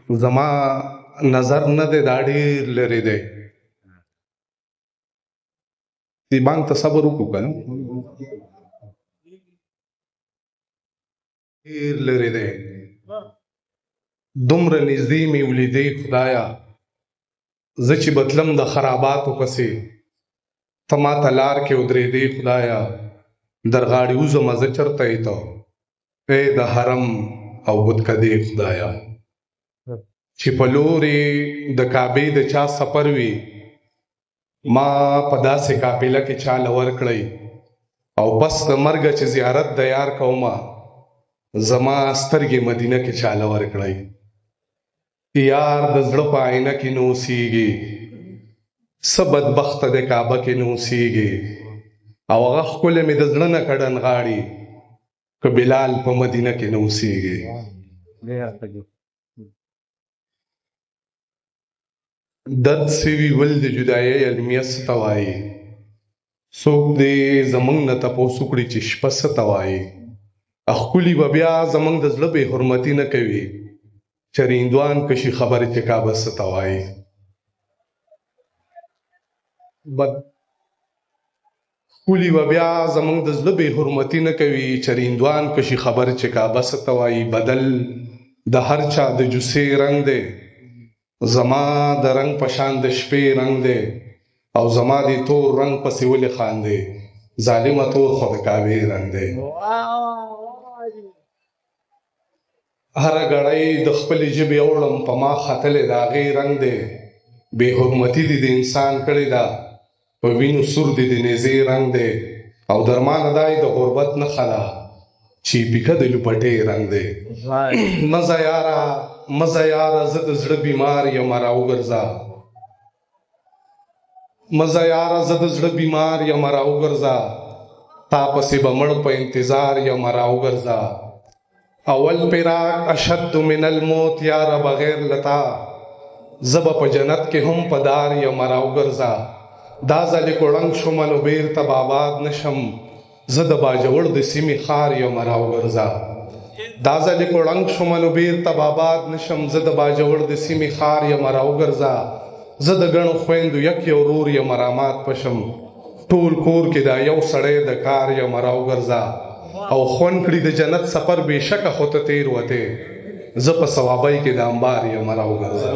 زما نظر نه دی دا ډېر لرې دی دې بانک ته صبر وکړو که نه ډېر لرې دی دومره نږدې مې ولیدې خدایه زه چې به تلم د خراباتو پسې ته ما ته لار کې ودرېدې خدایه درغاړې وځمه زه چېرته یې ته ای د حرم او بتکدې خدایه چې په لورې د کعبې د چا سفر وي ما په داسې قافله کې چاله ورکړی او بس د مرګه چې زیارت د یار کومه زما سترګې مدینه کې چاله ورکړی یار د زړه په آینه کې نه اوسېږي څه بدبخته د کعبه کې نه اوسېږي او هغه ښکلی مې د زړه نه کډن غاړي که بلال په مدینه کې نه اوسېږي درد سوي ول د جدایۍ المیه څه ته وایي څوک دې زموږ نه تپوس وکړي چې شپه څه ته وایي ښکلي به بیا زموږ د زړه بې حرمتي نه کوي چریندوان کشي خبرې چې کعبه څه ته وایي ښکلي به بیا زموږ د زړه بې حرمتي نه کوي چریندوان کشي خبرې چې کعبه څه ته وایي بدل د هر چا د جوسې رنګ دی زما د رنګ په شان د شپې رنګ دی او زما د تور رنګ پسې ولې خاندې ظالمه تور خو د کعبې رنګ دی هره ګړۍ د خپلې ژبې اوړم په ما ختلې د هغې رنګ دی بې حرمتي دې د انسان کړې ده په وینو سور دې د نیزې رنګ دی او درمانه دا د غربت نښه ده چې پیکه د لوپټې رنګ دی مزه یاره زه د زړه بیمار یم راوګرځه مزه یاره زه د زړه بیمار یم راوګرځه تا پسې به مړ په انتظار یم راوګرځه اول فراق اشد من الموت یاره بغیر لتا زه به په جنت کې هم په دار یم راوګرځه دا ځلې کوړنګ شومه نو بېرته به آباد نشم زه د باجوړ د سیمې ښار یم راوګرځه دا ځلې کوړنګ شومه نو بېرته به آباد نشم زه د باجوړ د سیمې ښار یم راوګرځه زه د ګڼو خویندو یک یو ورور یم رامات پشم ټول کور کې دا یو سړی د کار یم راوګرځه او خوند کړي د جنت سفر بېشکه خو ته تېر وتې زه په ثوابۍ کې د انبار یم راوګرځه